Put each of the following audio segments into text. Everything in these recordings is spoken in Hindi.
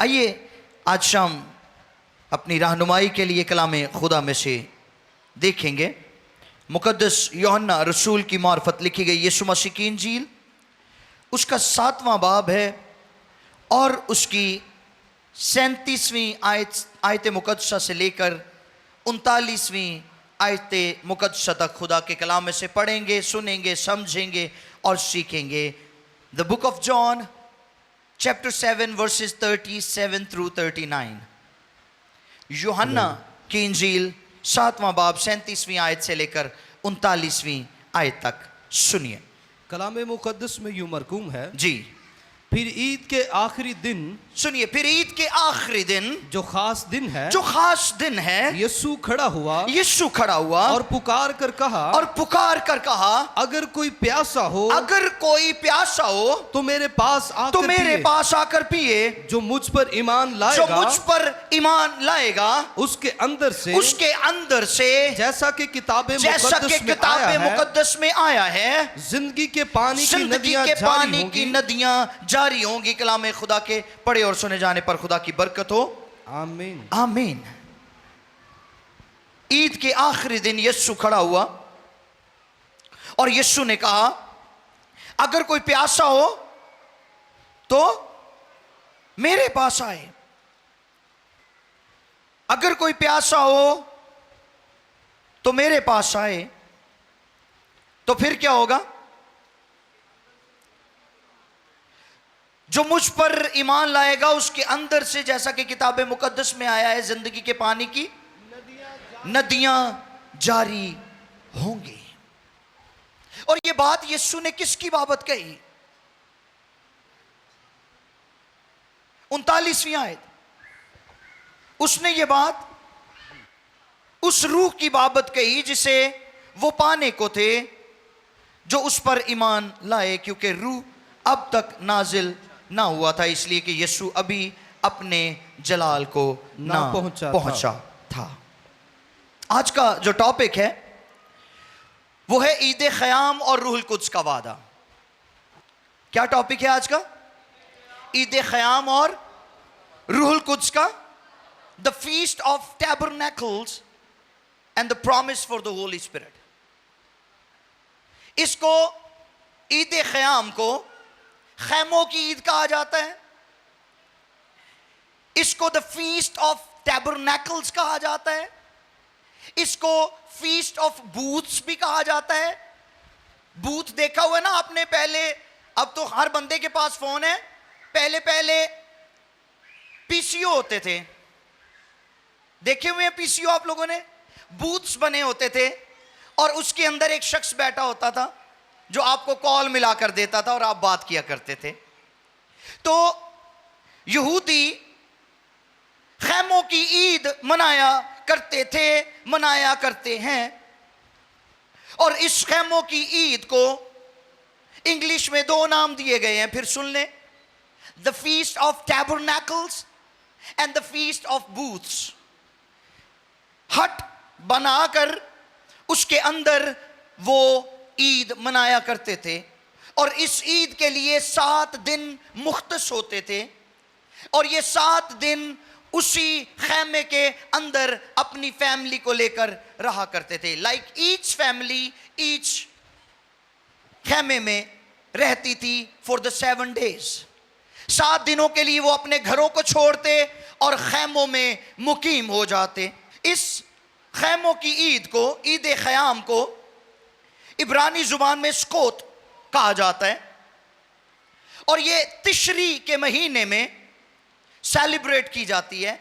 आइए आज शाम अपनी रहनुमाई के लिए कलाम खुदा में से देखेंगे। मुकद्दस यूहन्ना रसूल की मार्फत लिखी गई यीशु मसीह की इंजील, उसका 7वां बाब है और उसकी 37वीं आयत मुकद्दसा से लेकर 39वीं आयत मुकद्दसा तक खुदा के कलाम में से पढ़ेंगे, सुनेंगे, समझेंगे और सीखेंगे। The book of John chapter 7 versus 37 through 39। यूहन्ना की इंजील 7वां बाब 37वीं आयत से लेकर 39वीं आयत तक सुनिए। कलाम मुकद्दस में यूं मरकूम है, जी फिर ईद के आखिरी दिन, सुनिए, फिर ईद के आखिरी दिन, जो खास दिन है, जो खास दिन है, यीशु खड़ा हुआ यीशु खड़ा हुआ और पुकार कर कहा, अगर कोई प्यासा हो, अगर कोई प्यासा हो तो मेरे पास आकर तो मेरे पिए। पास आकर पिए। जो मुझ पर ईमान जो लाएगा, मुझ पर ईमान लाएगा उसके अंदर से जैसा कि किताबे मुकद्दस में आया है, जिंदगी के पानी की जिंदगी नदियां के जारी पानी की होंगी। नदियां जारी होंगी। कलाम खुदा के पढ़े और सुने जाने पर खुदा की बरकत हो, आमीन। आमीन। ईद के आखिरी दिन यीशु खड़ा हुआ और यीशु ने कहा, अगर कोई प्यासा हो तो मेरे पास आए। अगर कोई प्यासा हो तो मेरे पास आए। तो फिर क्या होगा? जो मुझ पर ईमान लाएगा उसके अंदर से, जैसा कि किताब मुकद्दस में आया है, जिंदगी के पानी की नदियां जारी होंगी। और यह बात यीशु ने किसकी बाबत कही? 39वीं आयत, उसने ये बात उस रूह की बाबत कही जिसे वो पाने को थे, जो उस पर ईमान लाए, क्योंकि रूह अब तक नाजिल ना हुआ था, इसलिए कि यीशु अभी अपने जलाल को ना पहुंचा था। आज का जो टॉपिक है वो है ईद ख़याम और रूहुल कुद्स का वादा। क्या टॉपिक है आज का? ईद ख़याम और रूहुल कुद्स का, the feast of tabernacles and the promise for the holy spirit. इसको, ईद ख़याम को खैमों की ईद कहा जाता है, इसको द फीस्ट ऑफ टैबरनेकल्स कहा जाता है, इसको फीस्ट ऑफ बूथ्स भी कहा जाता है। बूथ देखा हुआ है ना आपने पहले, अब तो हर बंदे के पास फोन है। पहले पीसीओ होते थे, देखे हुए हैं पीसीओ आप लोगों ने? बूथ्स बने होते थे और उसके अंदर एक शख्स बैठा होता था जो आपको कॉल मिला कर देता था और आप बात किया करते थे। तो यहूदी खैमों की ईद मनाया करते थे, मनाया करते हैं। और इस खैमों की ईद को इंग्लिश में 2 नाम दिए गए हैं, फिर सुन लें, the feast of tabernacles and the feast of booths. Hut बनाकर उसके अंदर वो ईद मनाया करते थे और इस ईद के लिए 7 दिन मुख्तस होते थे और ये 7 दिन उसी खैमे के अंदर अपनी फैमिली को लेकर रहा करते थे। लाइक ईच फैमिली ईच खैमे में रहती थी फॉर द 7 डेज। 7 दिनों के लिए वो अपने घरों को छोड़ते और खैमों में मुकीम हो जाते। इस खैमों की ईद को, ईद ख़याम को इब्रानी जुबान में स्कोत कहा जाता है और ये तिशरी के महीने में सेलिब्रेट की जाती है।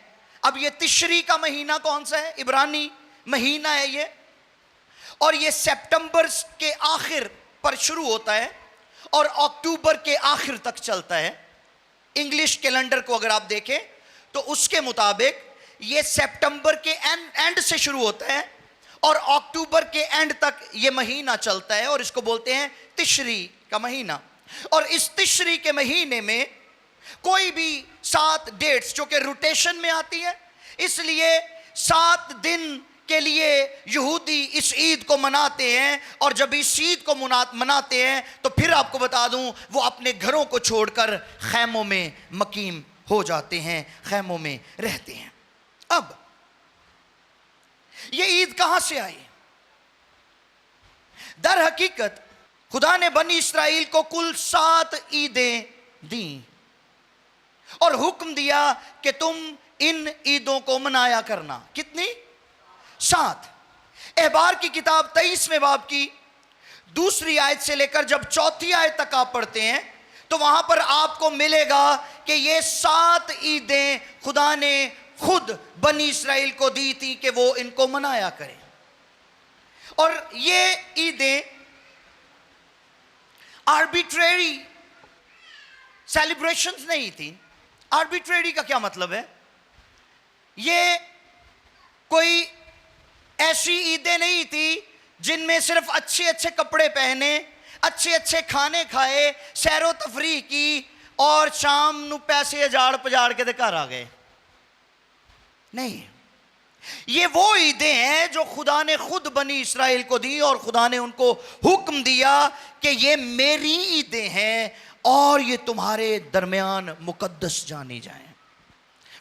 अब ये तिशरी का महीना कौन सा है? इब्रानी महीना है ये, और ये सितंबर के आखिर पर शुरू होता है और अक्टूबर के आखिर तक चलता है। इंग्लिश कैलेंडर को अगर आप देखें तो उसके मुताबिक ये सितंबर के एंड से शुरू होता है और अक्टूबर के एंड तक ये महीना चलता है और इसको बोलते हैं तिशरी का महीना। और इस तिशरी के महीने में कोई भी 7 डेट्स जो कि रोटेशन में आती है, इसलिए 7 दिन के लिए यहूदी इस ईद को मनाते हैं। और जब इस ईद को मनाते हैं तो फिर आपको बता दूं, वो अपने घरों को छोड़कर खैमों में मकीम हो जाते हैं, खैमों में रहते हैं। अब ये ईद कहां से आई? दर हकीकत खुदा ने बनी इस्राएल को कुल 7 ईदें दी और हुक्म दिया कि तुम इन ईदों को मनाया करना। कितनी? 7। एहबार की किताब 23वें बाब की 2री आयत से लेकर जब 4थी आयत तक आप पढ़ते हैं तो वहां पर आपको मिलेगा कि ये 7 ईदें खुदा ने खुद बनी इस्राएल को दी थी कि वो इनको मनाया करें। और ये ईदें आर्बिट्रेरी सेलिब्रेशंस नहीं थी। आर्बिट्रेरी का क्या मतलब है? ये कोई ऐसी ईदें नहीं थी जिनमें सिर्फ अच्छे अच्छे कपड़े पहने, अच्छे अच्छे खाने खाए, सैरो तफरीह की और शाम नू पैसे अजाड़ पजाड़ के घर आ गए। नहीं, ये वो ईदें हैं जो खुदा ने खुद बनी इस्राएल को दी और खुदा ने उनको हुक्म दिया कि ये मेरी ईदें हैं और ये तुम्हारे दरमियान मुकद्दस जानी जाएं,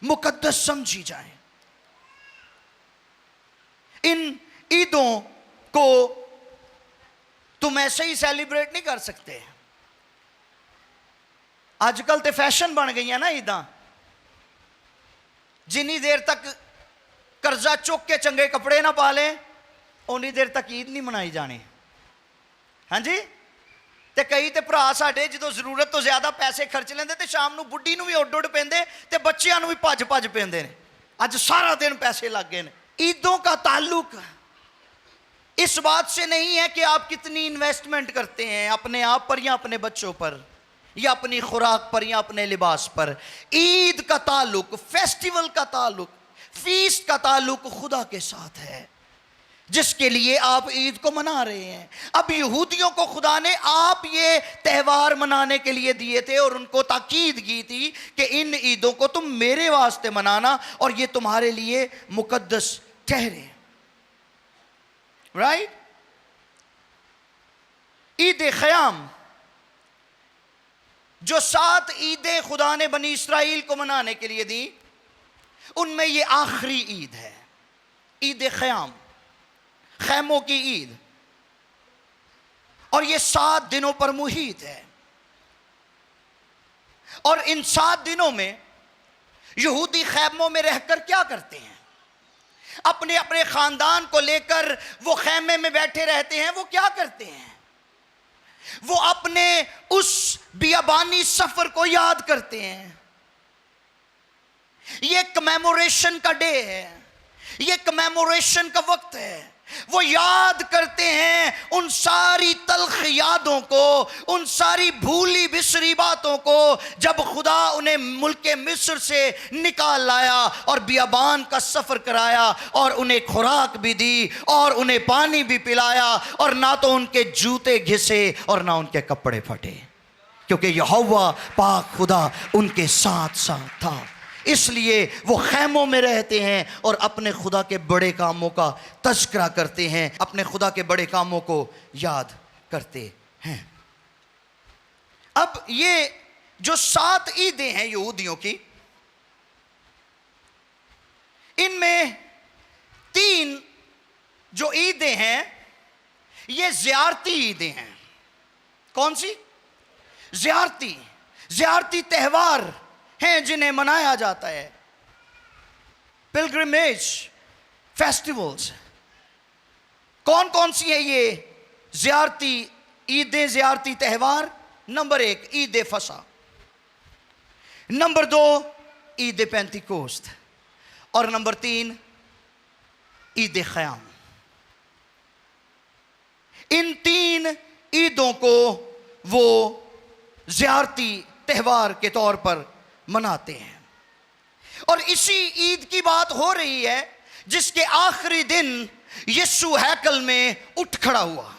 मुकद्दस समझी जाएं। इन ईदों को तुम ऐसे ही सेलिब्रेट नहीं कर सकते। आजकल तो फैशन बन गई है ना ईदां। जिन्नी देर तक कर्जा चुक के चंगे कपड़े ना पा लें उन्नी देर तक ईद नहीं मनाई जानी। हाँ जी, ते कई ते भरा साडे जो जरूरत तो ज्यादा पैसे खर्च लेंदे ते शाम नू बुढ़ी नू भी उड उड पेंदे ते बच्चियां नू भी भज भज पेंदे ने। अज सारा दिन पैसे लग गए ने। ईदों का ताल्लुक इस बात से नहीं है कि आप कितनी इन्वेस्टमेंट करते हैं अपने आप पर या अपने बच्चों पर या अपनी खुराक पर या अपने लिबास पर। ईद का ताल्लुक, फेस्टिवल का ताल्लुक, फीस्ट का ताल्लुक खुदा के साथ है जिसके लिए आप ईद को मना रहे हैं। अब यहूदियों को खुदा ने आप ये त्यौहार मनाने के लिए दिए थे और उनको ताकीद की थी कि इन ईदों को तुम मेरे वास्ते मनाना और ये तुम्हारे लिए मुकद्दस ठहरे। राइट? ईद ख़याम, जो 7 ईदें खुदा ने बनी इस्राएल को मनाने के लिए दी, उनमें ये आखिरी ईद है, ईद ख़याम, खैमों की ईद। और ये 7 दिनों पर मुहित है। और इन 7 दिनों में यहूदी खैमों में रहकर क्या करते हैं? अपने अपने खानदान को लेकर वो खैमे में बैठे रहते हैं। वो क्या करते हैं? वो अपने उस बियाबानी सफर को याद करते हैं। ये कमेमोरेशन का डे है, ये कमेमोरेशन का वक्त है। वो याद करते हैं उन सारी तल्ख यादों को, उन सारी भूली बिसरी बातों को जब खुदा उन्हें मुल्के मिस्र से निकाल लाया और बियाबान का सफ़र कराया और उन्हें खुराक भी दी और उन्हें पानी भी पिलाया और ना तो उनके जूते घिसे और ना उनके कपड़े फटे, क्योंकि यहोवा पाक खुदा उनके साथ साथ था। इसलिए वो खैमों में रहते हैं और अपने खुदा के बड़े कामों का तज़किरा करते हैं, अपने खुदा के बड़े कामों को याद करते हैं। अब ये जो 7 ईदें हैं यहूदियों की, इनमें 3 जो ईदें हैं ये ज़ियारती ईदें हैं। कौन सी? ज़ियारती त्यौहार हैं जिन्हें मनाया जाता है, पिलग्रिमेज फेस्टिवल्स। कौन कौन सी है ये ज़ियारती ईदें, ज़ियारती त्यौहार? नंबर 1 ईद फसा, नंबर 2 ईद पेंतिकोस्त और नंबर 3 ईद ख़याम। इन 3 ईदों को वो ज़ियारती त्यौहार के तौर पर मनाते हैं। और इसी ईद की बात हो रही है जिसके आखिरी दिन यीशु हैकल में उठ खड़ा हुआ।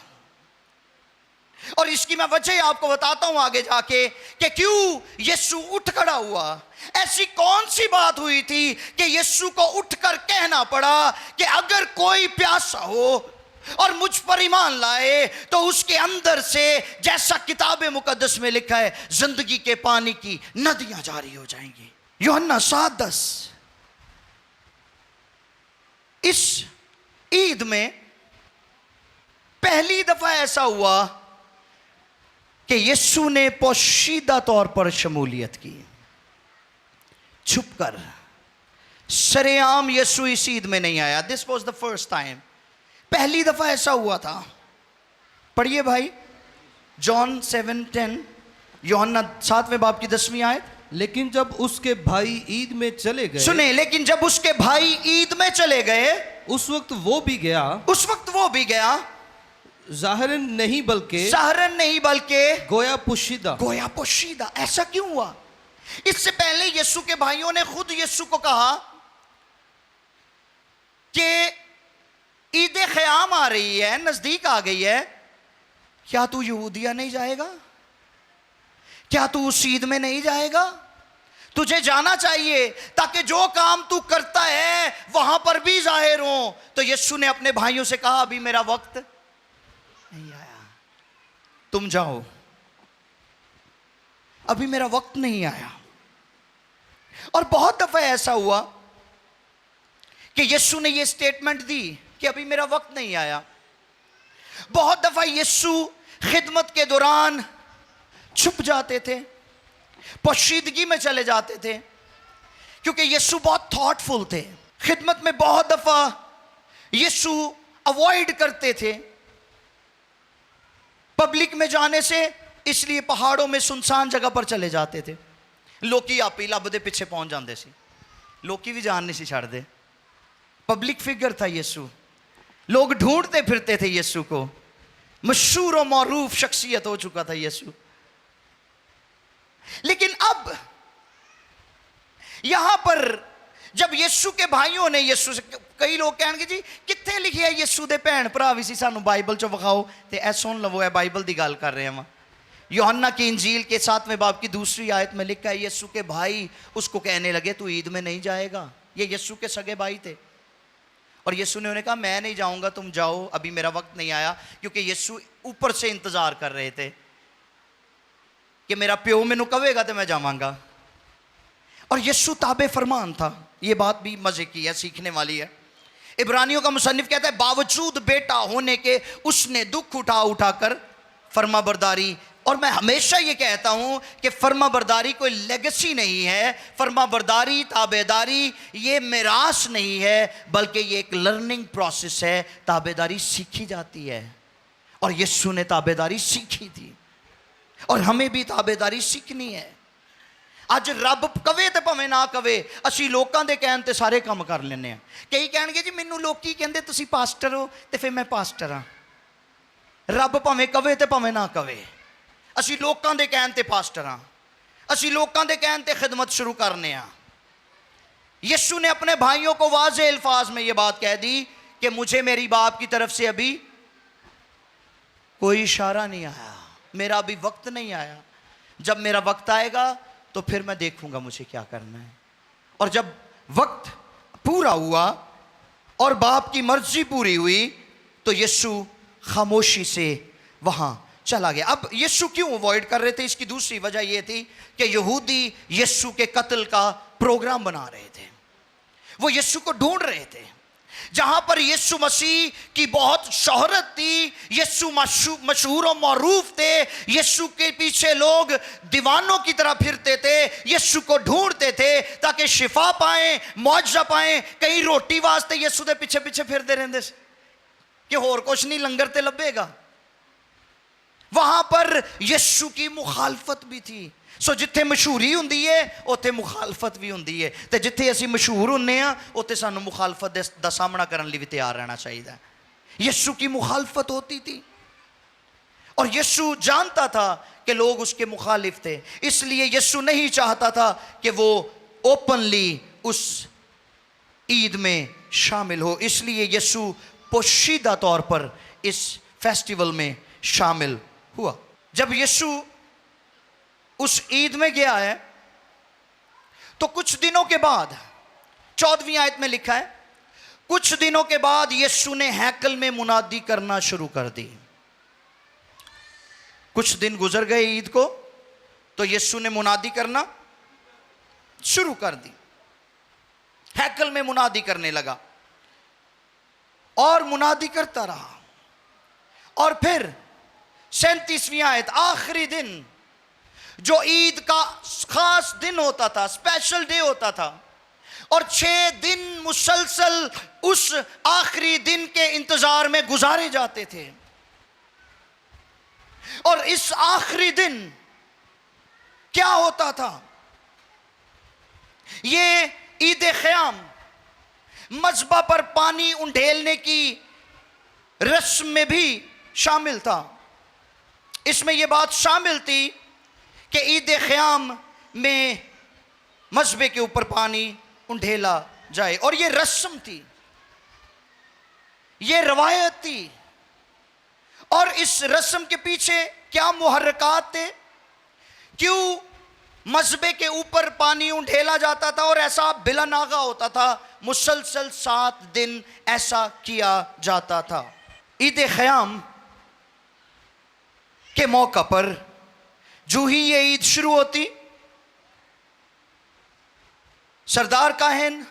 और इसकी मैं वजह आपको बताता हूं आगे जाके कि क्यों यीशु उठ खड़ा हुआ। ऐसी कौन सी बात हुई थी कि यीशु को उठकर कहना पड़ा कि अगर कोई प्यासा हो और मुझ पर ईमान लाए तो उसके अंदर से, जैसा किताब मुकद्दस में लिखा है, जिंदगी के पानी की नदियां जारी हो जाएंगी। यूहन्ना 7:10। इस ईद में पहली दफा ऐसा हुआ कि यीशु ने पोशीदा तौर पर शमूलियत की, छुपकर, सरेआम यीशु इस ईद में नहीं आया। This was the first time, पहली दफा ऐसा हुआ था। पढ़िए भाई, जॉन 7:10, यूहन्ना 7वें बाब की 10वीं आयत। लेकिन जब उसके भाई ईद में चले गए, सुने, लेकिन जब उसके भाई ईद में चले गए, उस वक्त वो भी गया, उस वक्त वो भी गया, ज़ाहिरन नहीं बल्कि सहरन नहीं बल्कि गोया पुशीदा। गोया पोशीदा। ऐसा क्यों हुआ? इससे पहले यीशु के भाइयों ने खुद यीशु को कहा कि ईद ख़याम आ रही है, नजदीक आ गई है, क्या तू यहूदिया नहीं जाएगा? क्या तू उस ईद में नहीं जाएगा? तुझे जाना चाहिए ताकि जो काम तू करता है वहां पर भी जाहिर हो। तो यीशु ने अपने भाइयों से कहा, अभी मेरा वक्त नहीं आया, तुम जाओ, अभी मेरा वक्त नहीं आया। और बहुत दफा ऐसा हुआ कि यीशु ने यह स्टेटमेंट दी कि अभी मेरा वक्त नहीं आया। बहुत दफा यीशु खिदमत के दौरान छुप जाते थे, पोशीदगी में चले जाते थे, क्योंकि यीशु बहुत थॉटफुल थे। खिदमत में बहुत दफा यीशु अवॉइड करते थे पब्लिक में जाने से, इसलिए पहाड़ों में सुनसान जगह पर चले जाते थे। लोकी आप ही लब दे पीछे पहुंच जाते सी, लोकी भी जान नहीं सी छाड़ते। पब्लिक फिगर था यीशु, लोग ढूंढते फिरते थे यीशु को, मशहूर और मौरूफ शख्सियत हो चुका था यीशु। लेकिन अब यहां पर जब यीशु के भाइयों ने यीशु से, कई लोग कहेंगे जी कित्थे लिखे है यीशु दे भैन भरा भी सी, सानू बाइबल चो विखाओ। ते ऐ सुन लवो, है बाइबल की गल कर रहे हैं। यूहन्ना की इंजील के 7वें बाब की 2री आयत में लिखा है, यीशु के भाई उसको कहने लगे तू ईद में नहीं जाएगा। ये यीशु के सगे भाई थे, और यीशु ने उन्हें कहा मैं नहीं जाऊंगा, तुम जाओ, अभी मेरा वक्त नहीं आया। क्योंकि यीशु ऊपर से इंतजार कर रहे थे कि मेरा प्यो मैनू कहेगा तो मैं जावांगा। और यीशु ताबे फरमान था। ये बात भी मजे की है, सीखने वाली है। इब्रानियों का मुसन्निफ कहता है, बावजूद बेटा होने के उसने दुख उठा उठाकर फर्माबरदारी। और मैं हमेशा ये कहता हूं कि फर्माबरदारी कोई लेगेसी नहीं है, फर्माबरदारी, ताबेदारी ये मिरास नहीं है, बल्कि ये एक लर्निंग प्रोसेस है। ताबेदारी सीखी जाती है, और यीशु ने ताबेदारी सीखी थी, और हमें भी ताबेदारी सीखनी है। अज रब कवे तो भावें ना कवे, असी लोगों के कहने ते सारे काम कर लेने हैं। कई कहेंगे जी मैनू लोकी कहते तुसी पास्टर हो, तो फिर मैं पास्टर हाँ। रब भावें कवे तो भावें ना कवे, असी लोगों के कहने ते पास्टर हाँ, असी लोगों के कहने ते खिदमत शुरू करने हाँ। यीशु ने अपने भाइयों को वाज़े अल्फाज में ये बात कह दी कि मुझे मेरी बाप की तरफ से अभी कोई इशारा नहीं आया, मेरा अभी वक्त नहीं आया। जब मेरा वक्त आएगा तो फिर मैं देखूंगा मुझे क्या करना है। और जब वक्त पूरा हुआ और बाप की मर्जी पूरी हुई, तो यीशु खामोशी से वहां चला गया। अब यीशु क्यों अवॉइड कर रहे थे? इसकी दूसरी वजह यह थी कि यहूदी यीशु के कत्ल का प्रोग्राम बना रहे थे। वो यीशु को ढूंढ रहे थे। जहां पर यीशु मसीह की बहुत शोहरत थी, यीशु मशहूर और मौरूफ थे, यीशु के पीछे लोग दीवानों की तरह फिरते थे, यीशु को ढूंढते थे ताकि शिफा पाएं, मुआवजा पाएं। कई रोटी वास्ते यीशु के पीछे पीछे फिरते रहते कि होर कुछ नहीं, लंगर ते लभेगा। वहां पर यीशु की मुखालफत भी थी। सो जिथे मशहूरी हुंदी है उत्थे मुखालफत भी हुंदी है, ते जिथे असीं मशहूर हुन्ने आ उत्थे सानू मुखालफत दा सामना करने लिए भी तैयार रहना चाहिए। यीशु की मुखालफत होती थी, और यीशु जानता था कि लोग उसके मुखालिफ थे, इसलिए यीशु नहीं चाहता था कि वो ओपनली उस ईद में शामिल हो। इसलिए यीशु पोशीदा तौर पर इस फेस्टिवल में शामिल हुआ। जब यीशु उस ईद में गया है तो कुछ दिनों के बाद, 14वीं आयत में लिखा है, कुछ दिनों के बाद यीशु ने हैकल में मुनादी करना शुरू कर दी। कुछ दिन गुजर गए ईद को, तो यीशु ने मुनादी करना शुरू कर दी, हैकल में मुनादी करने लगा और मुनादी करता रहा। और फिर 37वीं आयत, आखिरी दिन जो ईद का खास दिन होता था, स्पेशल डे होता था, और 6 दिन मुसलसल उस आखिरी दिन के इंतजार में गुजारे जाते थे। और इस आखिरी दिन क्या होता था? ये ईद ख़याम मज़बा पर पानी उंडेलने की रस्म में भी शामिल था। इसमें यह बात शामिल थी कि ईद ख़याम में मज़बे के ऊपर पानी उंडेला जाए, और यह रस्म थी, यह रवायत थी। और इस रस्म के पीछे क्या मुहर्रकात थे? क्यों मज़बे के ऊपर पानी उंडेला जाता था और ऐसा बिला नागा होता था? मुसलसल 7 दिन ऐसा किया जाता था। ईद ख़याम के मौका पर जो ही ये ईद शुरू होती, सरदार काहिन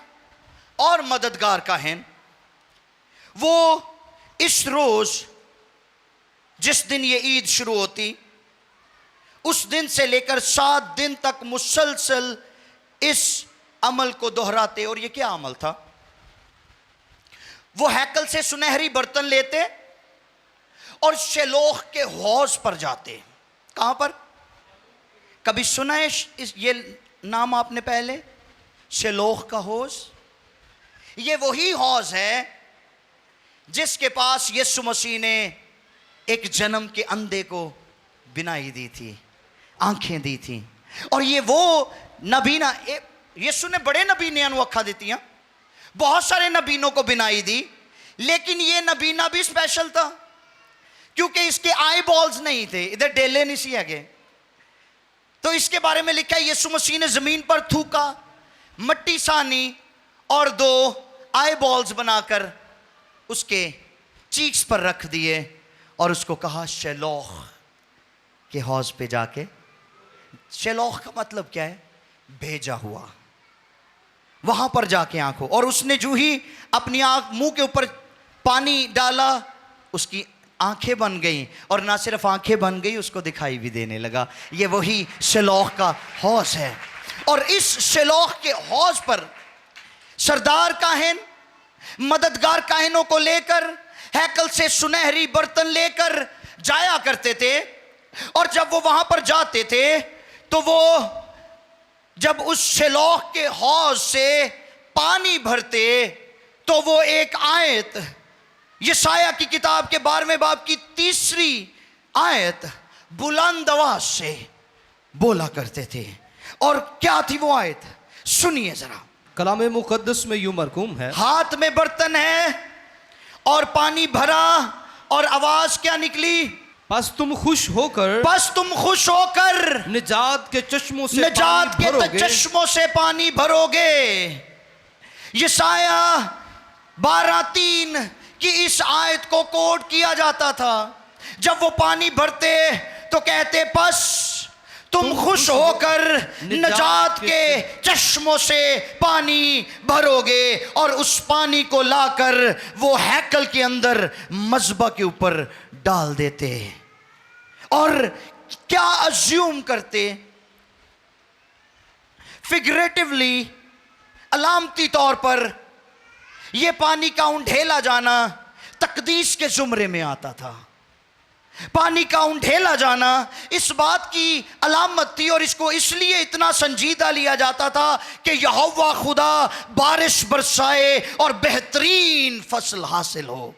और मददगार काहिन वो इस रोज जिस दिन ये ईद शुरू होती, उस दिन से लेकर 7 दिन तक मुसलसल इस अमल को दोहराते। और ये क्या अमल था? वो हैकल से सुनहरी बर्तन लेते और शेलोह के हौज पर जाते। कहां पर? कभी सुना है ये नाम आपने पहले? शेलोह का हौज। ये वही हौज है जिसके पास यीशु मसीह ने एक जन्म के अंधे को बिनाई दी थी, आंखें दी थी। और ये वो नबीना, यीशु ने बड़े नबीने अखा दी थी, बहुत सारे नबीनों को बिनाई दी, लेकिन ये नबीना भी स्पेशल था क्योंकि इसके आई बॉल्स नहीं थे, इधर डेले नहीं सी है। तो इसके बारे में लिखा है यीशु मसीह ने जमीन पर थूका, मट्टी सानी और 2 आई बॉल्स बनाकर उसके चीक्स पर रख दिए और उसको कहा शेलोह के हौज पे जाके। शेलोह का मतलब क्या है? भेजा हुआ। वहां पर जाके आंखों, और उसने जो ही अपनी आंख मुंह के ऊपर पानी डाला, उसकी आंखें बन गई, और ना सिर्फ आंखें बन गई, उसको दिखाई भी देने लगा। ये वही शेलोह का हौज है। और इस शेलोह के हौज पर सरदार काहिन मददगार काहिनों को लेकर हैकल से सुनहरी बर्तन लेकर जाया करते थे। और जब वो वहां पर जाते थे तो वो जब उस शेलोह के हौज से पानी भरते तो वो एक आयत, यशाया की किताब के 12वें बाब की 3री आयत बुलंद आवाज से बोला करते थे। और क्या थी वो आयत? सुनिए जरा। कलाम मुकद्दस में यूं मरकूम है, हाथ में बर्तन है और पानी भरा, और आवाज क्या निकली? बस तुम खुश होकर निजात के चश्मों से पानी भरोगे। यशाया 12:3 की इस आयत को कोट किया जाता था। जब वो पानी भरते तो कहते, बस तुम खुश होकर निजात के चश्मों से पानी भरोगे, और उस पानी को लाकर वो हैकल के अंदर मज़बा के ऊपर डाल देते। और क्या अज्यूम करते? फिगरेटिवली, अलामती तौर पर यह पानी का उंडेला जाना तकदीस के जुमरे में आता था। पानी का उंडेला जाना इस बात की अलामत थी, और इसको इसलिए इतना संजीदा लिया जाता था कि यहोवा खुदा बारिश बरसाए और बेहतरीन फसल हासिल हो।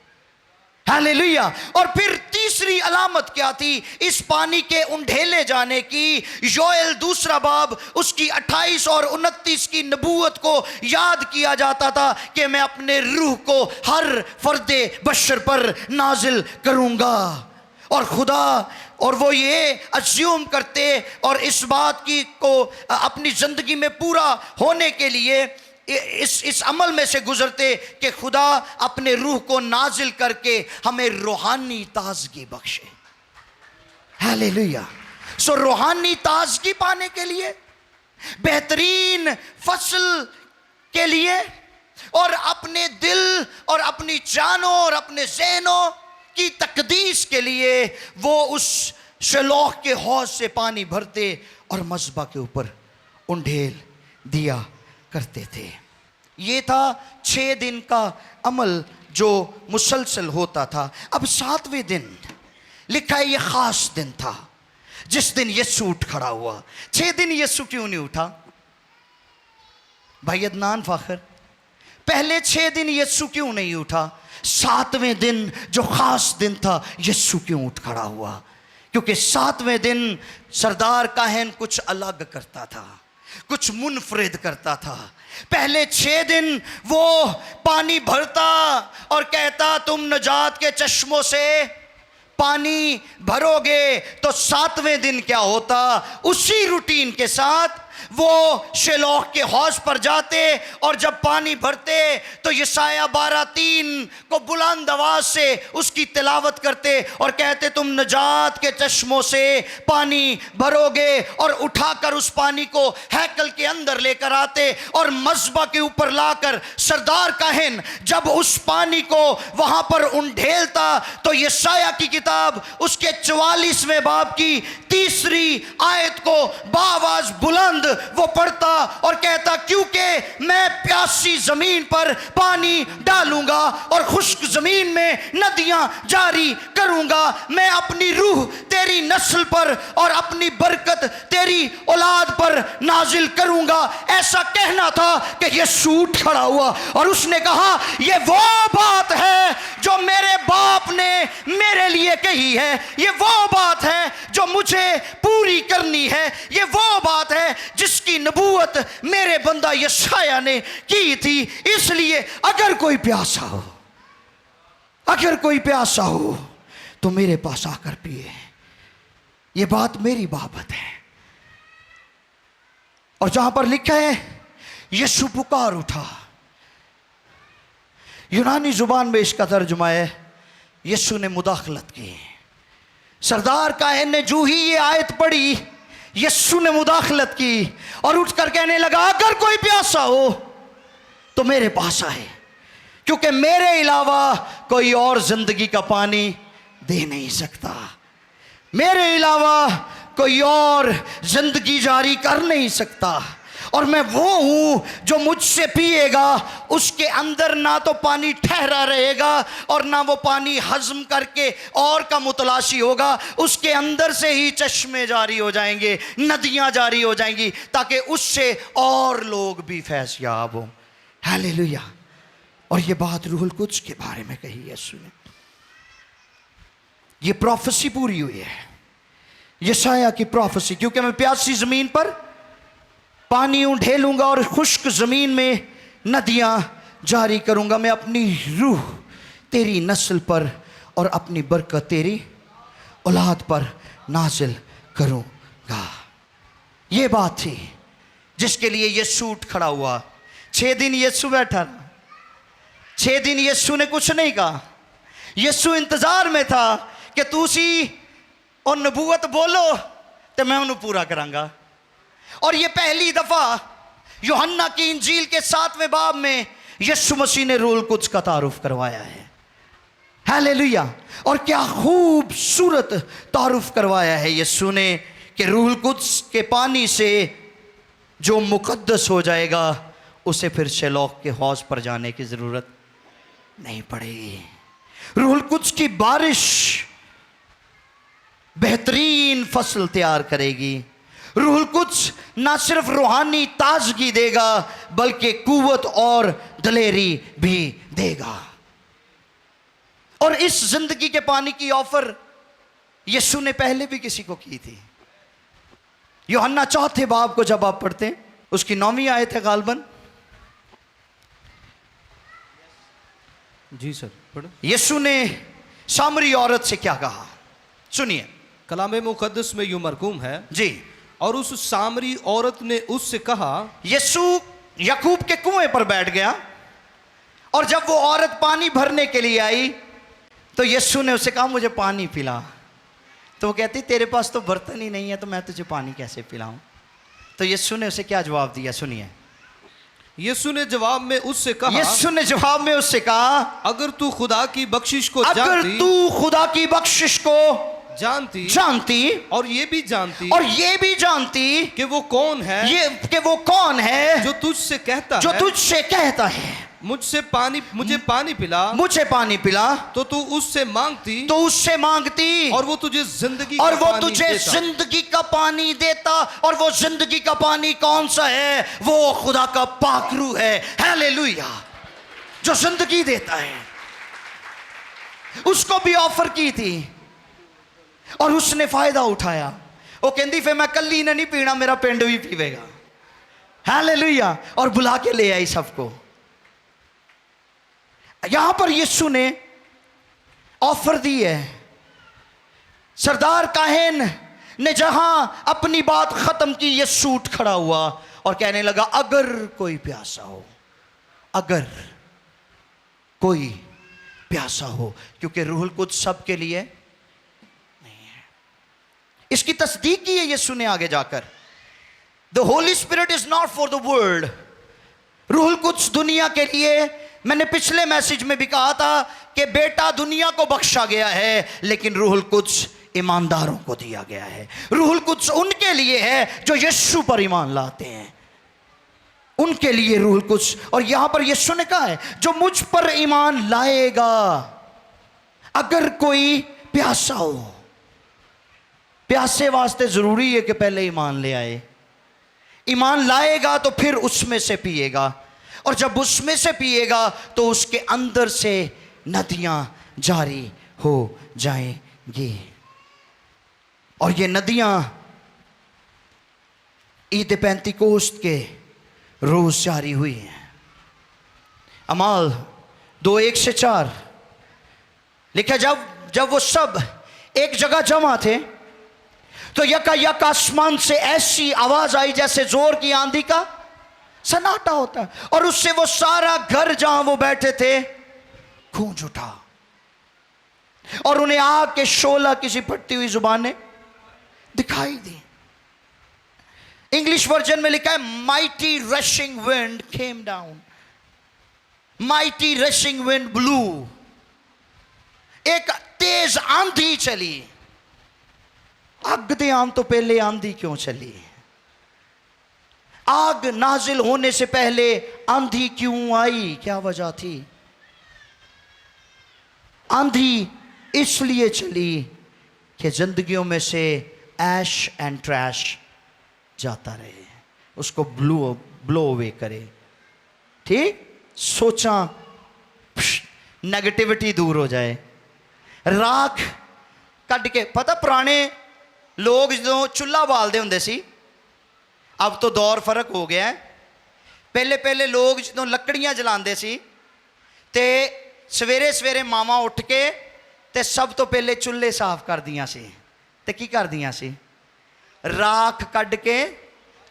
हालेलुया। और फिर तीसरी अलामत क्या थी इस पानी के उंडेले जाने की? योएल 2 बाब उसकी 28 और 29 की नबूवत को याद किया जाता था कि मैं अपने रूह को हर फर्दे बशर पर नाजिल करूंगा। और खुदा, और वो ये अज्यूम करते और इस बात की को अपनी जिंदगी में पूरा होने के लिए इस अमल में से गुजरते कि खुदा अपने रूह को नाजिल करके हमें रूहानी ताजगी बख्शे। हालेलुया। सो रूहानी ताजगी पाने के लिए बेहतरीन फसल के लिए और अपने दिल और अपनी जानों और अपने ज़हनों की तकदीस के लिए वो उस शिलोह के हौज से पानी भरते और मज़बा के ऊपर उंडेल दिया करते थे। ये था 6 दिन का अमल जो मुसलसल होता था। अब 7वें दिन लिखा है, ये खास दिन था जिस दिन यीशु उठ खड़ा हुआ। 6 दिन यीशु क्यों नहीं उठा? भाई अदनान फाखर, पहले 6 दिन यीशु क्यों नहीं उठा? 7वें दिन जो खास दिन था, यीशु क्यों उठ खड़ा हुआ? क्योंकि 7वें दिन सरदार काहन कुछ अलग करता था, कुछ मुनफरिद करता था। पहले 6 दिन वो पानी भरता और कहता तुम नजात के चश्मों से पानी भरोगे, तो 7वें दिन क्या होता? उसी रूटीन के साथ वो शिलोह के हौज पर जाते और जब पानी भरते तो यशाया 12:3 को बुलंद आवाज से उसकी तिलावत करते और कहते तुम नजात के चश्मों से पानी भरोगे, और उठाकर उस पानी को हैकल के अंदर लेकर आते और मज़बा के ऊपर लाकर सरदार काहिन जब उस पानी को वहां पर उंडेलता तो यशाया की किताब उसके 44वें बाब की 3री आयत को बाआवाज बुलंद वो पढ़ता और कहता क्योंकि मैं प्यासी जमीन पर पानी डालूंगा और खुश्क जमीन में नदियां जारी करूंगा। मैं अपनी रूह तेरी नस्ल पर और अपनी बरकत तेरी औलाद पर नाजिल करूंगा। ऐसा कहना था कि यीशु उठ खड़ा हुआ और उसने कहा ये वो बात है जो मेरे बाप ने मेरे लिए कही है, ये वो बात है जो मुझे पूरी करनी है, ये वो बात है जिसकी नबूवत मेरे बंदा यशाया ने की थी। इसलिए अगर कोई प्यासा हो, अगर कोई प्यासा हो तो मेरे पास आकर पिए। ये बात मेरी बाबत है। और जहां पर लिखा है यीशु पुकार उठा, यूनानी जुबान में इसका तर्जुमा है यीशु ने मुदाखलत की। सरदार काहिन ने जो ही ये आयत पढ़ी, यीशु ने मुदाखलत की और उठकर कहने लगा अगर कोई प्यासा हो तो मेरे पास आए, क्योंकि मेरे अलावा कोई और जिंदगी का पानी दे नहीं सकता, मेरे अलावा कोई और जिंदगी जारी कर नहीं सकता। और मैं वो हूं जो मुझसे पिएगा उसके अंदर ना तो पानी ठहरा रहेगा और ना वो पानी हजम करके और का मुतलाशी होगा, उसके अंदर से ही चश्मे जारी हो जाएंगे, नदियां जारी हो जाएंगी, ताकि उससे और लोग भी फैज़ याब हों। हालेलुया। और ये बात रूहुल कुद्स के बारे में कही यीशु ने। ये प्रोफेसी पूरी हुई है, यशाया की प्रोफेसी, क्योंकि मैं प्यासी जमीन पर पानी उंडेलूंगा और खुश्क जमीन में नदियां जारी करूंगा। मैं अपनी रूह तेरी नस्ल पर और अपनी बरकत तेरी औलाद पर नाजिल करूंगा। ये बात थी जिसके लिए यीशु उठ खड़ा हुआ। 6 दिन यीशु बैठा, 6 दिन यीशु ने कुछ नहीं कहा। यीशु इंतजार में था कि तुसी और नबूवत बोलो तो मैं उन्हें पूरा करांगा। और ये पहली दफा यूहन्ना की इंजील के 7वें बाब में यीशु मसीह ने रूहुल कुद्स का तारुफ करवाया है। हालेलुया। और क्या खूबसूरत तारुफ करवाया है यीशु ने कि रूहुल कुद्स के पानी से जो मुकद्दस हो जाएगा उसे फिर शिलोह के हौज पर जाने की जरूरत नहीं पड़ेगी। रूहुल कुद्स की बारिश बेहतरीन फसल तैयार करेगी। रूहुल कुद्स ना सिर्फ रूहानी ताजगी देगा बल्कि कुव्वत और दलेरी भी देगा। और इस जिंदगी के पानी की ऑफर यीशु ने पहले भी किसी को की थी। यूहन्ना 4 बाब को जब आप पढ़ते हैं उसकी 9वीं आयत है गालबन। जी सर पढ़ो। यीशु ने सामरी औरत से क्या कहा सुनिए। कलाम मुकद्दस में यूं मरकूम है जी। और उस सामरी औरत ने उससे कहा, यीशु याकूब के कुएं पर बैठ गया और जब वो औरत पानी भरने के लिए आई तो यीशु ने उसे कहा मुझे पानी पिला। तो वो कहती तेरे पास तो बर्तन ही नहीं है तो मैं तुझे पानी कैसे पिलाऊं। तो तो यीशु ने उसे क्या जवाब दिया, सुनिए। यीशु ने जवाब में उससे कहा, यीशु ने जवाब में उससे कहा, अगर तू खुदा की बख्शिश को अगर जानती, तू खुदा की बख्शिश को जानती और ये भी जानती कि वो कौन है, कि वो कौन है जो तुझसे कहता है मुझे पानी पिला, तो तू उससे मांगती और वो तुझे जिंदगी का पानी देता। और वो जिंदगी का पानी कौन सा है? वो खुदा का पाकरू है। हालेलुया, जो जिंदगी देता है। उसको भी ऑफर की थी और उसने फायदा उठाया। वो कहती फिर मैं कल्ली ने नहीं पीना, मेरा पिंड भी पीवेगा। हालेलुया, और बुला के ले आई सबको। यहां पर यीशु ने ऑफर दी है। सरदार काहिन ने जहां अपनी बात खत्म की, यीशु उठ खड़ा हुआ और कहने लगा, अगर कोई प्यासा हो, अगर कोई प्यासा हो, क्योंकि रूहुल कुद्स सबके लिए नहीं है। इसकी तस्दीक की है यीशु ने आगे जाकर। The holy spirit is not for the world. रूहुल कुद्स दुनिया के लिए, मैंने पिछले मैसेज में भी कहा था कि बेटा दुनिया को बख्शा गया है, लेकिन रूहुल कुद्स ईमानदारों को दिया गया है। रूहुल कुद्स उनके लिए है जो यीशु पर ईमान लाते हैं, उनके लिए रूहुल कुद्स। और यहां पर यीशु ने कहा है, जो मुझ पर ईमान लाएगा, अगर कोई प्यासा हो। प्यासे वास्ते जरूरी है कि पहले ईमान ले आए। ईमान लाएगा तो फिर उसमें से पिएगा, और जब उसमें से पिएगा तो उसके अंदर से नदियां जारी हो जाएंगी। और ये नदियां ईद पेंतिकोस्त के रोज जारी हुई हैं। अमाल 2:1-4 लिखा, जब वो सब एक जगह जमा थे तो यकायक आसमान से ऐसी आवाज आई जैसे जोर की आंधी का सन्नाटा होता है, और उससे वो सारा घर जहां वो बैठे थे गूंज उठा, और उन्हें आग के शोला की सिपटती हुई जुबानें दिखाई दी। इंग्लिश वर्जन में लिखा है, mighty rushing wind came down, mighty rushing wind blue. एक तेज आंधी चली। अग दे आम तो पहले आंधी क्यों चली? आग नाजिल होने से पहले आंधी क्यों आई? क्या वजह थी? आंधी इसलिए चली कि जिंदगियों में से ऐश एंड ट्रैश जाता रहे, उसको ब्लो अवे करे। ठीक, सोचा नेगेटिविटी दूर हो जाए, राख कट के। पता पुराने लोग जो चुल्हा बालते होंगे सी, अब तो दौर फर्क हो गया है। पहले लोग जो लकड़ियां जलाते सी ते सवेरे सवेरे मामा उठ के ते सब तो पहले चुल्हे साफ कर दियां सी, ते की कर दियां सी? राख कट के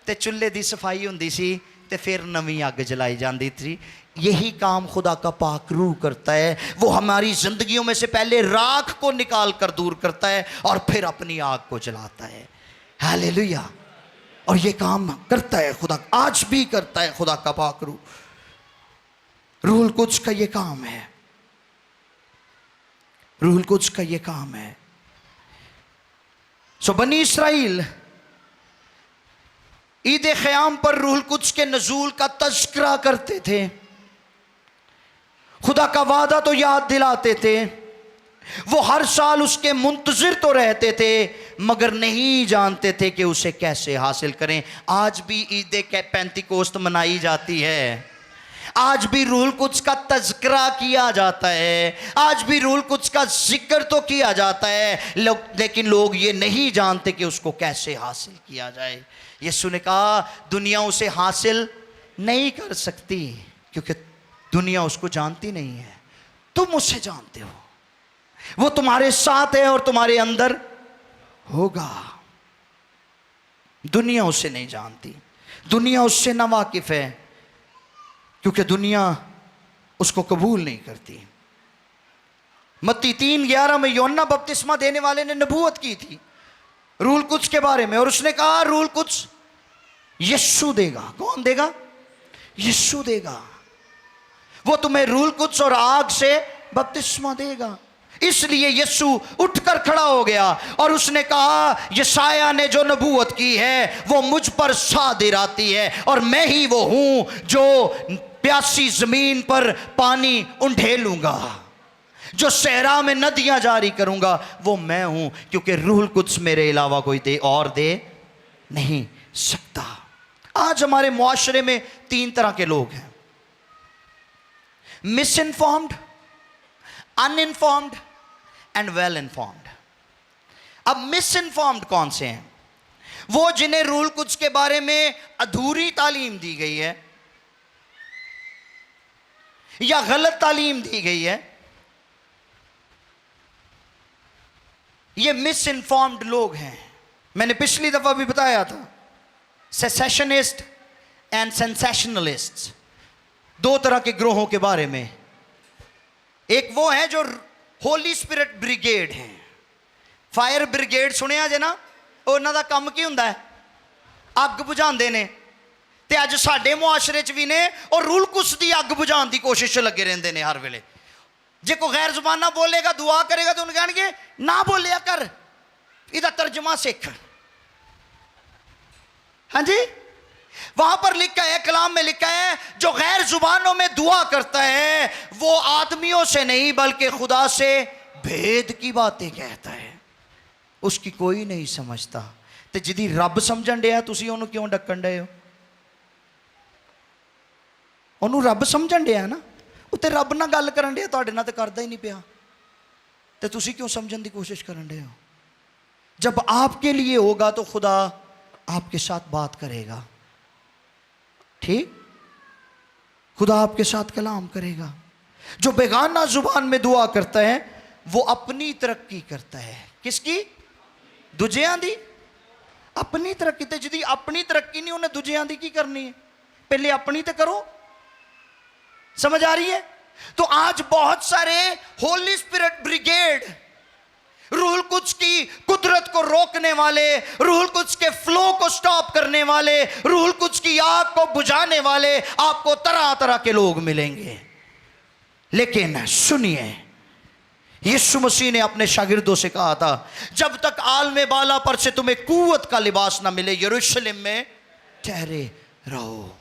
ते चुल्हे की सफाई होंदी सी, ते फिर नवी अग जलाई जाती थी। यही काम खुदा का पाक रूह करता है। वो हमारी जिंदगियों में से पहले राख को निकाल कर दूर करता है और फिर अपनी आग को जलाता है। हालेलुया। और ये काम करता है खुदा, आज भी करता है खुदा का पाक रूह। रूहुल कुद्स का ये काम है, रूहुल कुद्स का ये काम है। सो बनी इस्राइल ईद क़याम पर रूहुल कुद्स के नज़ूल का तज़किरा करते थे, खुदा का वादा तो याद दिलाते थे, वो हर साल उसके मुंतज़िर तो रहते थे, मगर नहीं जानते थे कि उसे कैसे हासिल करें। आज भी ईद पेंतिकोस्त मनाई जाती है, आज भी रूहुल कुद्स का तज़किरा किया जाता है, आज भी रूहुल कुद्स का जिक्र तो किया जाता है, लेकिन लोग ये नहीं जानते कि उसको कैसे हासिल किया जाए। यीशु ने कहा दुनिया उसे हासिल नहीं कर सकती, क्योंकि दुनिया उसको जानती नहीं है, तुम उसे जानते हो, वो तुम्हारे साथ है और तुम्हारे अंदर होगा। दुनिया उसे नहीं जानती, दुनिया उससे नावाकिफ है, क्योंकि दुनिया उसको कबूल नहीं करती। मत्ती 3:11 में यूहन्ना बपतिस्मा देने वाले ने नबूवत की थी रूहुल कुद्स के बारे में, और उसने कहा रूहुल कुद्स यीशु देगा। कौन देगा? यीशु देगा। वो तुम्हें रूल कुद्स और आग से बपतिस्मा देगा। इसलिए यीशु उठकर खड़ा हो गया और उसने कहा, यशाया ने जो नबूवत की है वो मुझ पर सादिर आती है, और मैं ही वो हूं जो प्यासी जमीन पर पानी उंडेलूंगा, जो सहरा में नदियां जारी करूंगा, वो मैं हूं, क्योंकि रूहुल कुद्स मेरे अलावा कोई दे और दे नहीं सकता। आज हमारे मुआशरे में 3 तरह के लोग हैं, miss informed, uninformed and well informed. अब मिस इन्फॉर्म्ड कौन से हैं? वो जिन्हें रूहुल कुद्स के बारे में अधूरी तालीम दी गई है या गलत तालीम दी गई है। ये मिस इन्फॉर्म्ड लोग हैं। मैंने पिछली दफा भी बताया था, सेसेशनिस्ट एंड सेंसेशनलिस्ट, 2 तरह के ग्रोहों के बारे में। एक वो है जो होली स्पिरिट ब्रिगेड है। फायर ब्रिगेड सुनिया जे ना, उन्हां दा काम की हुंदा है? अग बुझाते ने। ते अज साडे मुआशरे च भी ने और रूहुल कुद्स दी अग बुझाने की कोशिश लगे रहंदे ने हर वेले। जे कोई गैर जुबाना बोलेगा, दुआ करेगा, तो उन्हें कहेंगे ना बोलिया कर, इहदा तर्जमा सीख। हाँ जी, वहां पर लिखा है, कलाम में लिखा है, जो गैर जुबानों में दुआ करता है वो आदमियों से नहीं बल्कि खुदा से भेद की बातें कहता है, उसकी कोई नहीं समझता। तो जिदी रब समझण दिया, तुसी ओनू क्यों डकण डे हो? ओनू रब समझण दिया ना, उत्ते रब नाल गल करन दिया, तुहाडे नाल ते करदा ही नहीं पिया, तो तुसी क्यों समझण दी कोशिश करन दे हो? जब आपके लिए होगा तो खुदा आपके साथ बात करेगा। ठीक, खुदा आपके साथ कलाम करेगा। जो बेगाना जुबान में दुआ करता है वो अपनी तरक्की करता है। किसकी? दूजियां दी। अपनी तरक्की। ते जिदी अपनी तरक्की नहीं, उन्हें दूजियां दी की करनी है? पहले अपनी तो करो। समझ आ रही है? तो आज बहुत सारे होली स्पिरिट ब्रिगेड, रूहुल कुद्स की कुदरत को रोकने वाले, रूहुल कुद्स के फ्लो को स्टॉप करने वाले, रूहुल कुद्स की आग को बुझाने वाले आपको तरह तरह के लोग मिलेंगे। लेकिन सुनिए, यीशु मसीह ने अपने शागिर्दों से कहा था, जब तक आलमे बाला पर से तुम्हें कुव्वत का लिबास ना मिले, यरूशलेम में ठहरे रहो।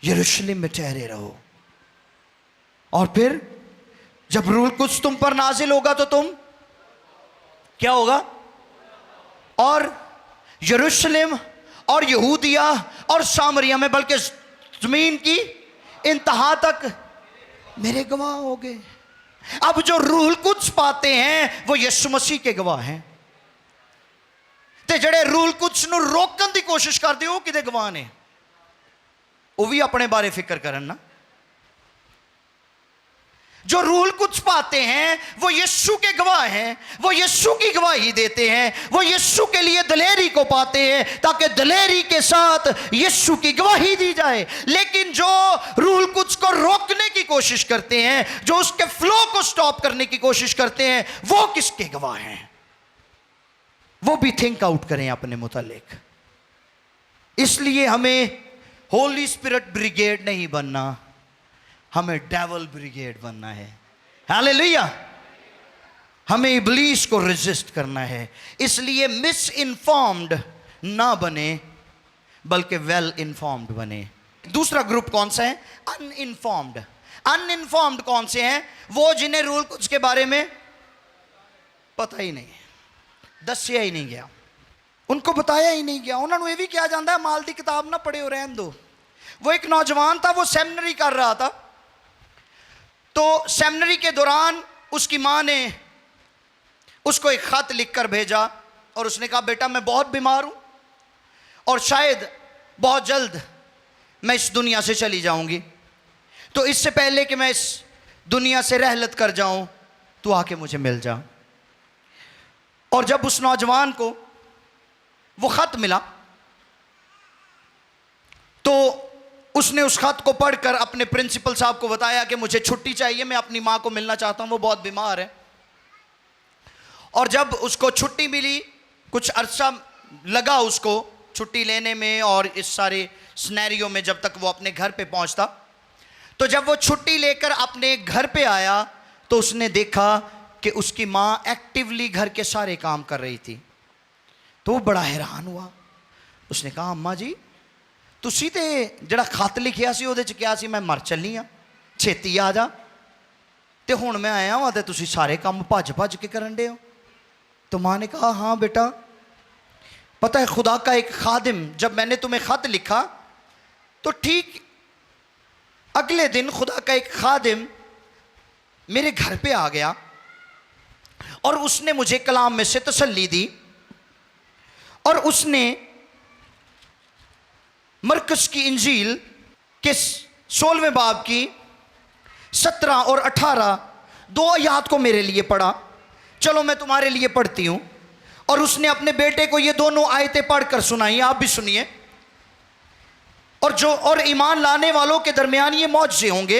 यरूशलेम में ठहरे रहो। और फिर जब रूहुल कुद्स तुम पर नाजिल होगा तो तुम क्या होगा? और यरूशलेम और यहूदिया और सामरिया में, बल्कि जमीन की इंतहा तक मेरे गवाह होगे। अब जो रूहुल कुद्स पाते हैं वो यीशु मसीह के गवाह हैं। ते जड़े रूहुल कुद्स नूं रोकण दी कोशिश करदे हो किदे गवाह ने? वो भी अपने बारे फिक्र करन ना। जो रूहुल कुद्स पाते हैं वो यीशु के गवाह हैं, वो यीशु की गवाही देते हैं, वो यीशु के लिए दलेरी को पाते हैं ताकि दलेरी के साथ यीशु की गवाही दी जाए। लेकिन जो रूहुल कुद्स को रोकने की कोशिश करते हैं, जो उसके फ्लो को स्टॉप करने की कोशिश करते हैं, वो किसके गवाह हैं? वो भी थिंक आउट करें अपने मुतालिक। इसलिए हमें होली स्पिरिट ब्रिगेड नहीं बनना, हमें डेविल ब्रिगेड बनना है। हालेलुया। हमें इब्लीस को रेजिस्ट करना है। इसलिए मिस इन्फॉर्म्ड ना बने बल्कि वेल इन्फॉर्म्ड बने। दूसरा ग्रुप कौन सा है? अनइन्फॉर्म्ड। अनइन्फॉर्म्ड कौन से हैं? वो जिन्हें रूहुल कुद्स के बारे में पता ही नहीं, दसिया ही नहीं गया, उनको बताया ही नहीं गया। उन्होंने ये भी किया जाता है, माल दी किताब ना पढ़े हो, रहन दो। वो एक नौजवान था, वो सेमिनरी कर रहा था। तो सेमिनरी के दौरान उसकी माँ ने उसको एक खत लिखकर भेजा और उसने कहा, बेटा मैं बहुत बीमार हूं और शायद बहुत जल्द मैं इस दुनिया से चली जाऊंगी, तो इससे पहले कि मैं इस दुनिया से रहलत कर जाऊं तो आके मुझे मिल जा। और जब उस नौजवान को वो खत मिला तो उसने उस खत को पढ़कर अपने प्रिंसिपल साहब को बताया कि मुझे छुट्टी चाहिए, मैं अपनी माँ को मिलना चाहता हूँ, वो बहुत बीमार है। और जब उसको छुट्टी मिली, कुछ अरसा लगा उसको छुट्टी लेने में और इस सारे सिनेरियो में जब तक वो अपने घर पे पहुंचता, तो जब वो छुट्टी लेकर अपने घर पे आया तो उसने देखा कि उसकी माँ एक्टिवली घर के सारे काम कर रही थी। तो वो बड़ा हैरान हुआ। उसने कहा, अम्मा जी तुसी ते जड़ा खत लिखिया सी ਉਹਦੇ ਚ ਕਿਹਾ ਸੀ मैं मर चली हाँ, छेती आ जा, ते हुण मैं आया हाँ ते तुसी सारे काम भज भज के करन दे हो। तो माँ ने कहा, हाँ बेटा, पता है खुदा का एक खादिम, जब मैंने तुम्हें खत लिखा तो ठीक अगले दिन खुदा का एक खादिम मेरे घर पे आ गया और उसने मुझे कलाम में से तसल्ली दी और उसने मरकस की इंजील के 16वें बाब की 17 और 18 दो आयत को मेरे लिए पढ़ा। चलो मैं तुम्हारे लिए पढ़ती हूं। और उसने अपने बेटे को ये दोनों आयतें पढ़कर सुनाई, आप भी सुनिए। और ईमान लाने वालों के दरमियान ये मौजज़े होंगे,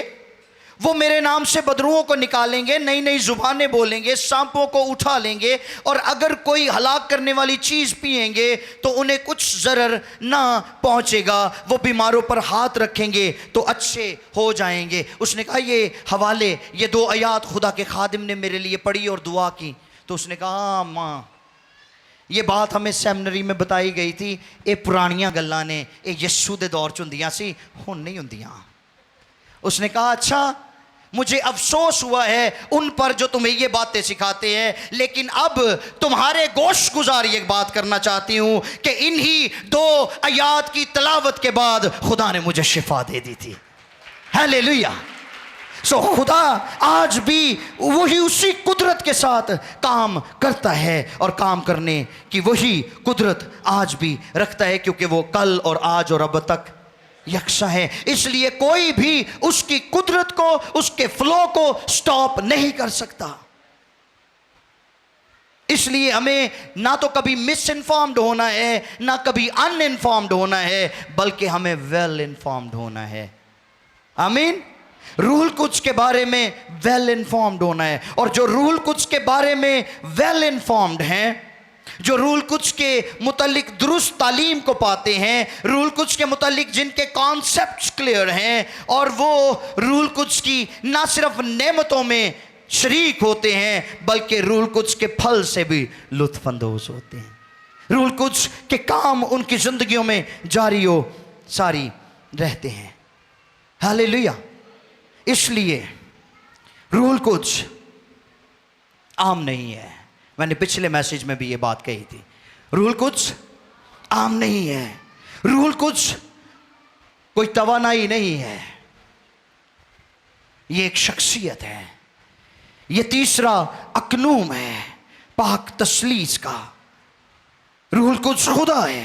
वो मेरे नाम से बदरूओं को निकालेंगे, नई नई जुबानें बोलेंगे, सांपों को उठा लेंगे, और अगर कोई हलाक करने वाली चीज़ पिएंगे तो उन्हें कुछ ज़रर ना पहुंचेगा, वो बीमारों पर हाथ रखेंगे तो अच्छे हो जाएंगे। उसने कहा ये हवाले, ये दो आयत खुदा के खादिम ने मेरे लिए पढ़ी और दुआ की। तो उसने कहा, माँ ये बात हमें सेमिनरी में बताई गई थी, ये पुरानियां गल्लां ने, ये यीशु दे दौर च हुंदियां सी, हुण नहीं हुंदियां। उसने कहा, अच्छा मुझे अफसोस हुआ है उन पर जो तुम्हें ये बातें सिखाते हैं, लेकिन अब तुम्हारे गोश गुजारी एक बात करना चाहती हूं कि इन्हीं दो आयत की तलावत के बाद खुदा ने मुझे शिफा दे दी थी। हालेलुया। सो खुदा आज भी वही उसी कुदरत के साथ काम करता है और काम करने की वही कुदरत आज भी रखता है, क्योंकि वो कल और आज और अब तक यकसा है। इसलिए कोई भी उसकी कुदरत को, उसके फ्लो को स्टॉप नहीं कर सकता। इसलिए हमें ना तो कभी मिस इन्फॉर्म्ड होना है, ना कभी अनइन्फॉर्म्ड होना है, बल्कि हमें वेल इन्फॉर्म्ड होना है। आमीन। रूल कुछ के बारे में वेल इन्फॉर्म्ड होना है, और जो रूल कुछ के बारे में वेल इन्फॉर्म्ड हैं, जो रूल कुछ के मुतालिक दुरुस्त तालीम को पाते हैं, रूल कुछ के मुतालिक जिनके कॉन्सेप्ट्स क्लियर हैं, और वो रूल कुछ की ना सिर्फ नेमतों में शरीक होते हैं बल्कि रूल कुछ के फल से भी लुत्फानंदोज होते हैं। रूल कुछ के काम उनकी जिंदगियों में जारी हो सारी रहते हैं। हालेलुया। इसलिए रूल कुछ आम नहीं है। मैंने पिछले मैसेज में भी ये बात कही थी, रूल कुछ आम नहीं है। रूल कुछ कोई तवानाई नहीं है, ये एक शख्सियत है। ये तीसरा अकनूम है पाक तस्लीस का। रूल कुछ खुदा है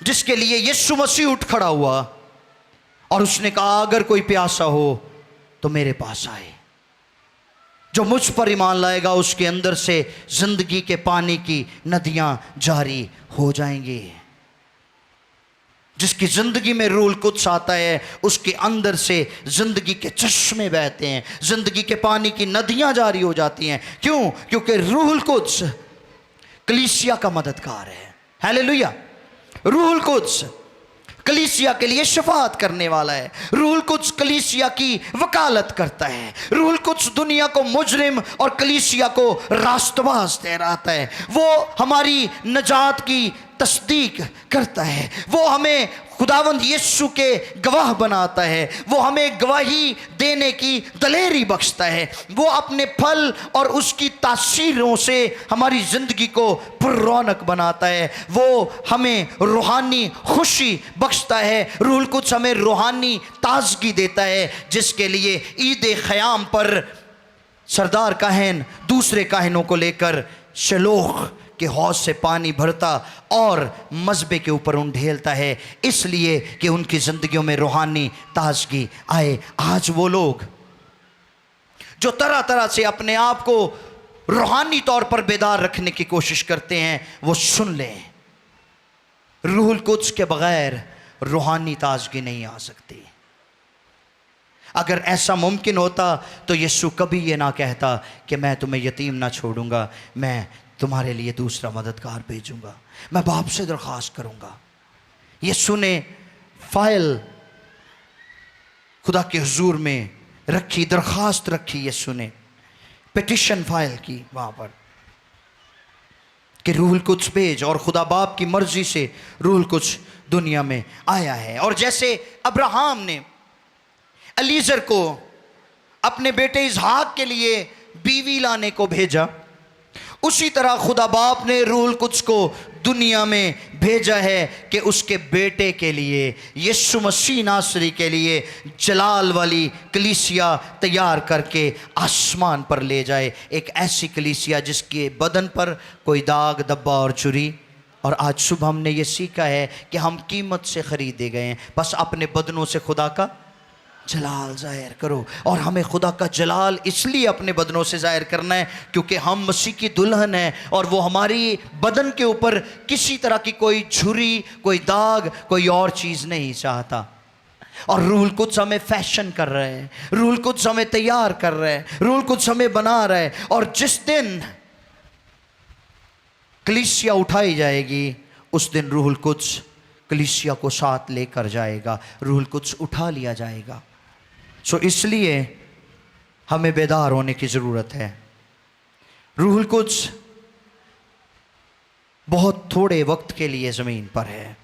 जिसके लिए यीशु मसीह उठ खड़ा हुआ और उसने कहा, अगर कोई प्यासा हो तो मेरे पास आए, जो मुझ पर ईमान लाएगा उसके अंदर से जिंदगी के पानी की नदियां जारी हो जाएंगी। जिसकी जिंदगी में रूल कुछ आता है उसके अंदर से जिंदगी के चश्मे बहते हैं, जिंदगी के पानी की नदियां जारी हो जाती हैं। क्यों? क्योंकि रूल कुछ कलीसिया का मददगार है। हालेलुया। रूल कुछ कलीसिया के लिए शफाअत करने वाला है। रूल कुछ कलीसिया की वकालत करता है। रूल कुछ दुनिया को मुजरिम और कलीसिया को रास्तबाज ठहराता है। वो हमारी नजात की तस्दीक करता है। वो हमें खुदावंद यीशु के गवाह बनाता है। वो हमें गवाही देने की दलेरी बख्शता है। वो अपने फल और उसकी तासीरों से हमारी ज़िंदगी को पुररौनक बनाता है। वो हमें रूहानी खुशी बख्शता है। रूल कुछ हमें रूहानी ताजगी देता है, जिसके लिए ईद ख़याम पर सरदार काहिन दूसरे काहिनों को लेकर शलोख के हौज से पानी भरता और मज़बे के ऊपर उंडेलता है, इसलिए कि उनकी ज़िंदगियों में रूहानी ताजगी आए। आज वो लोग जो तरह तरह से अपने आप को रूहानी तौर पर बेदार रखने की कोशिश करते हैं, वो सुन लें, रूहुल कुद्स के बगैर रूहानी ताजगी नहीं आ सकती। अगर ऐसा मुमकिन होता तो यीशु कभी ये ना कहता कि मैं तुम्हें यतीम ना छोड़ूंगा, मैं तुम्हारे लिए दूसरा मददगार भेजूंगा। मैं बाप से दरख्वास्त करूंगा। यीशु ने फाइल खुदा के हुजूर में रखी, दरख्वास्त रखी, यीशु ने पिटिशन फाइल की वहां पर कि रूहुल कुद्स भेज, और खुदा बाप की मर्जी से रूहुल कुद्स दुनिया में आया है। और जैसे अब्राहम ने एलीजर को अपने बेटे इसहाक के लिए बीवी लाने को भेजा, उसी तरह खुदा बाप ने रूहुल कुद्स को दुनिया में भेजा है कि उसके बेटे के लिए, यीशु मसीह नासरी के लिए जलाल वाली कलीसिया तैयार करके आसमान पर ले जाए। एक ऐसी कलीसिया जिसके बदन पर कोई दाग धब्बा और चुरी। और आज सुबह हमने ये सीखा है कि हम कीमत से खरीदे गए हैं। बस अपने बदनों से खुदा का जलाल जाहिर करो। और हमें खुदा का जलाल इसलिए अपने बदनों से जाहिर करना है क्योंकि हम मसीह की दुल्हन हैं, और वो हमारी बदन के ऊपर किसी तरह की कोई झुर्री, कोई दाग, कोई और चीज़ नहीं चाहता। और रूहुल कुद्स हमें फैशन कर रहे हैं, रूहुल कुद्स हमें तैयार कर रहे हैं, रूहुल कुद्स हमें बना रहे हैं। और जिस दिन कलीसिया उठाई जाएगी उस दिन रूहुल कुद्स कलीसिया को साथ लेकर जाएगा, रूहुल कुद्स उठा लिया जाएगा। सो इसलिए हमें बेदार होने की ज़रूरत है। रूहुल कुद्स बहुत थोड़े वक्त के लिए ज़मीन पर है,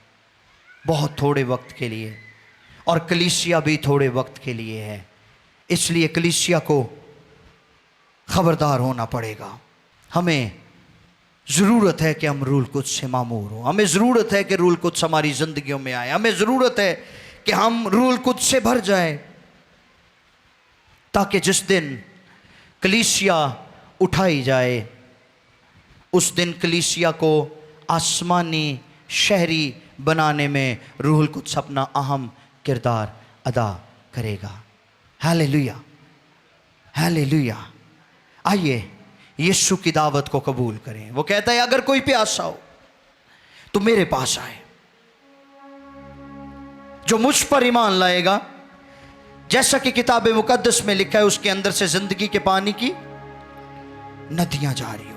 बहुत थोड़े वक्त के लिए, और कलीसिया भी थोड़े वक्त के लिए है। इसलिए कलीसिया को खबरदार होना पड़ेगा। हमें ज़रूरत है कि हम रूहुल कुद्स से मामूर हों, हमें ज़रूरत है कि रूहुल कुद्स हमारी ज़िंदगियों में आए, हमें ज़रूरत है कि हम रूहुल कुद्स से भर जाएं, ताकि जिस दिन कलीसिया उठाई जाए उस दिन कलीसिया को आसमानी शहरी बनाने में रूहुल कुद्स अपना अहम किरदार अदा करेगा। Hallelujah, hallelujah. आइए यीशु की दावत को कबूल करें। वो कहता है अगर कोई प्यासा हो तो मेरे पास आए, जो मुझ पर ईमान लाएगा, जैसा कि किताब मुकद्दस में लिखा है, उसके अंदर से जिंदगी के पानी की नदियां जारी